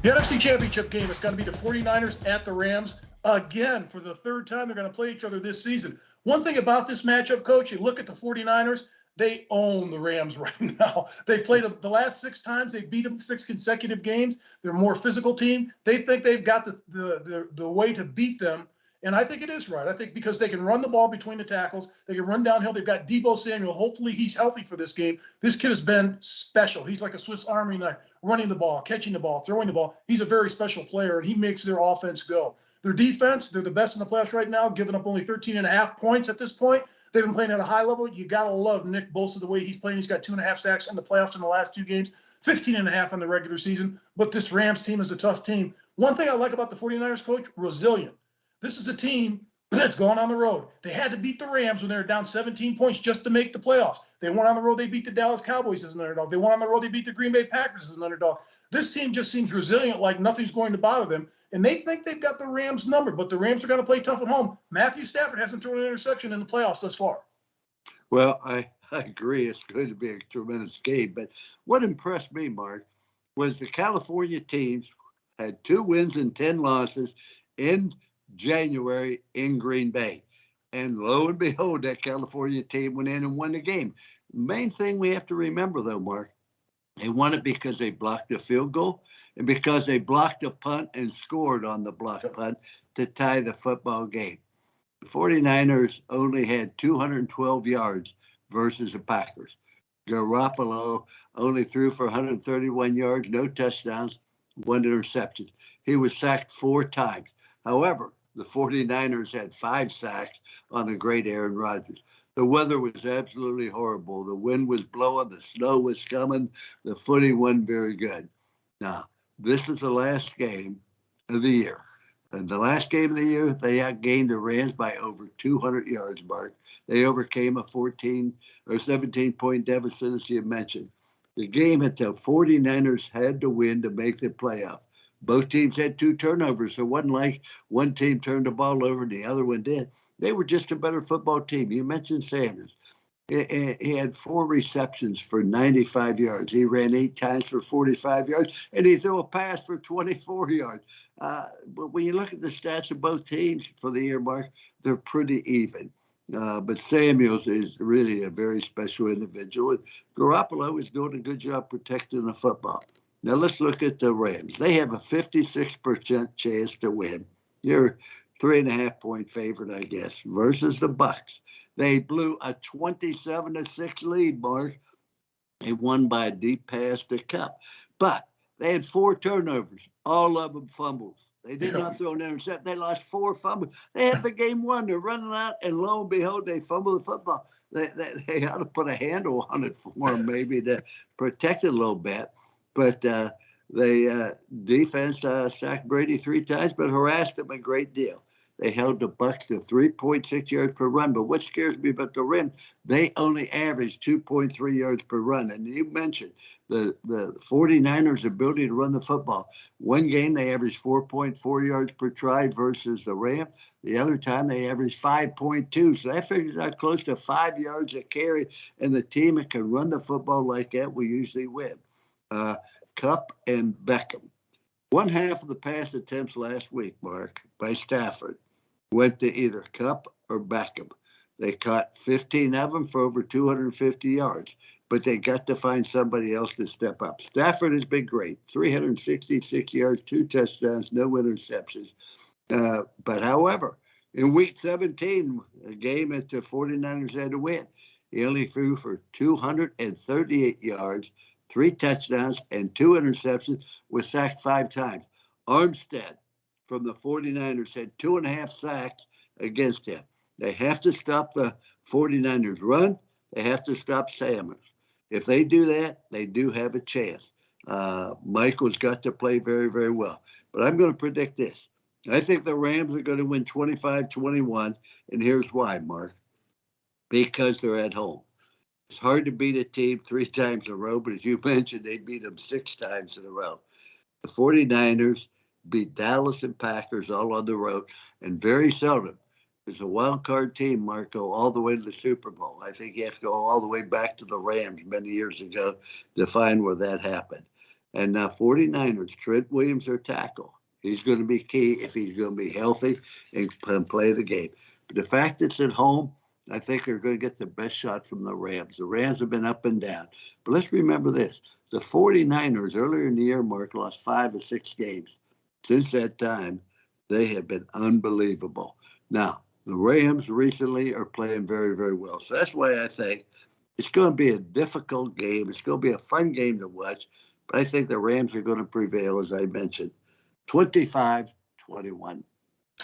The NFC Championship game is going to be the 49ers at the Rams. Again, for the third time, they're going to play each other this season. One thing about this matchup, Coach, you look at the 49ers, they own the Rams right now. They played them the last 6 times. They beat them 6 consecutive games. They're a more physical team. They think they've got the way to beat them. And I think it is right. I think because they can run the ball between the tackles, they can run downhill. They've got Deebo Samuel. Hopefully he's healthy for this game. This kid has been special. He's like a Swiss Army knife, running the ball, catching the ball, throwing the ball. He's a very special player, and he makes their offense go. Their defense, they're the best in the playoffs right now, giving up only 13.5 points at this point. They've been playing at a high level. You got to love Nick Bosa, the way he's playing. He's got 2.5 sacks in the playoffs in the last 2 games, 15.5 in the regular season. But this Rams team is a tough team. One thing I like about the 49ers, Coach, resilient. This is a team that's going on the road. They had to beat the Rams when they were down 17 points just to make the playoffs. They went on the road. They beat the Dallas Cowboys as an underdog. They went on the road. They beat the Green Bay Packers as an underdog. This team just seems resilient, like nothing's going to bother them. And they think they've got the Rams numbered, but the Rams are going to play tough at home. Matthew Stafford hasn't thrown an interception in the playoffs thus far. Well, I agree. It's going to be a tremendous game. But what impressed me, Mark, was the California teams had 2 wins and 10 losses in January in Green Bay. And lo and behold, that California team went in and won the game. Main thing we have to remember, though, Mark, they won it because they blocked a field goal and because they blocked a punt and scored on the blocked punt to tie the football game. The 49ers only had 212 yards versus the Packers. Garoppolo only threw for 131 yards, no touchdowns, 1 interception. He was sacked 4 times. However, the 49ers had 5 sacks on the great Aaron Rodgers. The weather was absolutely horrible. The wind was blowing. The snow was coming. The footing wasn't very good. Now, this is the last game of the year. And the last game of the year, they outgained the Rams by over 200 yards, Mark. They overcame a 14 or 17-point deficit, as you mentioned. The game that the 49ers had to win to make the playoff. Both teams had 2 turnovers. So it wasn't like one team turned the ball over and the other one did. They were just a better football team. You mentioned Sanders. He had 4 receptions for 95 yards. He ran 8 times for 45 yards, and he threw a pass for 24 yards. But when you look at the stats of both teams for the year, Mark, they're pretty even. But Samuels is really a very special individual. And Garoppolo is doing a good job protecting the football. Now let's look at the Rams. They have a 56% chance to win. They're 3.5-point favorite, I guess, versus the Bucs. They blew a 27-6 lead, Mark. They won by a deep pass to Kupp. But they had 4 turnovers, all of them fumbles. They did not throw an interception. They lost 4 fumbles. They had the game won. They're running out, and lo and behold, they fumbled the football. They ought to put a handle on it for them, maybe to protect it a little bit. But they defense sacked Brady 3 times, but harassed him a great deal. They held the Bucs to 3.6 yards per run. But what scares me about the Rams, they only averaged 2.3 yards per run. And you mentioned the 49ers' ability to run the football. One game, they averaged 4.4 yards per try versus the Rams. The other time, they averaged 5.2. So that figures out close to 5 yards a carry. And the team that can run the football like that will usually win. Kupp and Beckham. 1/2 of the pass attempts last week, Mark, by Stafford, went to either Kupp or Beckham. They caught 15 of them for over 250 yards, but they got to find somebody else to step up. Stafford has been great, 366 yards, 2 touchdowns, no interceptions. But however, in week 17, a game that the 49ers had to win, he only threw for 238 yards, 3 touchdowns, and 2 interceptions, was sacked 5 times. Armstead from the 49ers had 2.5 sacks against him. They have to stop the 49ers run. They have to stop Samuels. If they do that, they do have a chance. Michael's got to play very, very well. But I'm going to predict this. I think the Rams are going to win 25-21, and here's why, Mark. Because they're at home. It's hard to beat a team 3 times in a row, but as you mentioned, they beat them 6 times in a row. The 49ers beat Dallas and Packers all on the road, and very seldom does a wild card team, Mark, go all the way to the Super Bowl. I think you have to go all the way back to the Rams many years ago to find where that happened. And now 49ers, Trent Williams, their tackle. He's going to be key if he's going to be healthy and play the game. But the fact it's at home, I think they're going to get the best shot from the Rams. The Rams have been up and down. But let's remember this. The 49ers, earlier in the year, Mark, lost 5 or 6 games. Since that time, they have been unbelievable. Now, the Rams recently are playing very, very well. So that's why I think it's going to be a difficult game. It's going to be a fun game to watch. But I think the Rams are going to prevail, as I mentioned, 25-21.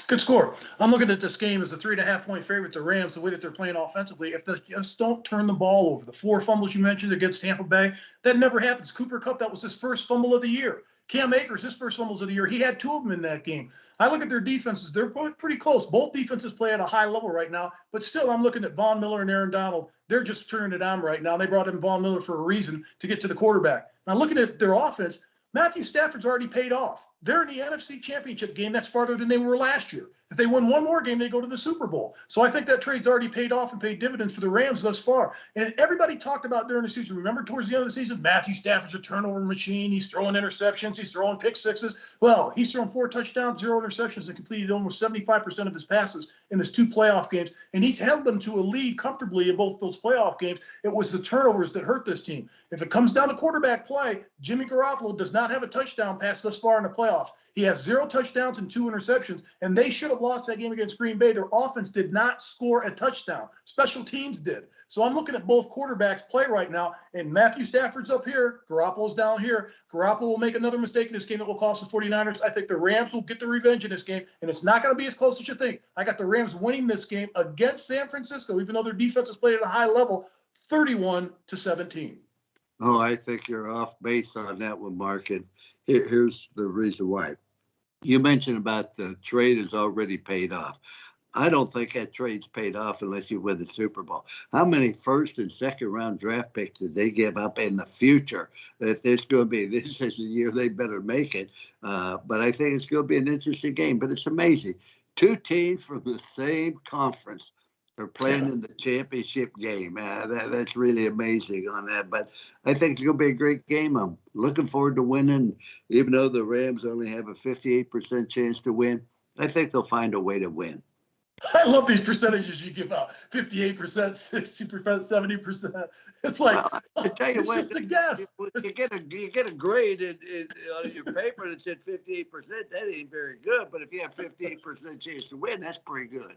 Good score. I'm looking at this game as a 3.5-point favorite. The Rams, the way that they're playing offensively, if they just don't turn the ball over. The 4 fumbles you mentioned against Tampa Bay, that never happens. Cooper Kupp, that was his first fumble of the year. Cam Akers, his first fumbles of the year, he had 2 of them in that game. I look at their defenses. They're pretty close. Both defenses play at a high level right now. But still, I'm looking at Von Miller and Aaron Donald. They're just turning it on right now. They brought in Von Miller for a reason, to get to the quarterback. Now, looking at their offense, Matthew Stafford's already paid off. They're in the NFC Championship game. That's farther than they were last year. If they win one more game, they go to the Super Bowl. So I think that trade's already paid off and paid dividends for the Rams thus far. And everybody talked about during the season. Remember, towards the end of the season, Matthew Stafford's a turnover machine. He's throwing interceptions. He's throwing pick sixes. Well, he's thrown 4 touchdowns, 0 interceptions, and completed almost 75% of his passes in his 2 playoff games. And he's held them to a lead comfortably in both those playoff games. It was the turnovers that hurt this team. If it comes down to quarterback play, Jimmy Garoppolo does not have a touchdown pass thus far in the playoffs. He has 0 touchdowns and 2 interceptions, and they should have lost that game against Green Bay. Their offense did not score a touchdown. Special teams did. So I'm looking at both quarterbacks play right now, and Matthew Stafford's up here. Garoppolo's down here. Garoppolo will make another mistake in this game that will cost the 49ers. I think the Rams will get the revenge in this game, and it's not going to be as close as you think. I got the Rams winning this game against San Francisco, even though their defense is played at a high level, 31-17. Oh, I think you're off base on that one, Mark. And here's the reason why. You mentioned about the trade is already paid off. I don't think that trade's paid off unless you win the Super Bowl. How many first and second round draft picks did they give up in the future? If this is the year they better make it. But I think it's going to be an interesting game. But it's amazing. 2 teams from the same conference are playing in the championship game. That's really amazing on that. But I think it's going to be a great game. I'm looking forward to winning. Even though the Rams only have a 58% chance to win, I think they'll find a way to win. I love these percentages you give out. 58%, 60%, 70%. It's like, well, I tell you it's what, just a guess. You get a grade on your paper that said 58%. That ain't very good. But if you have 58% chance to win, that's pretty good.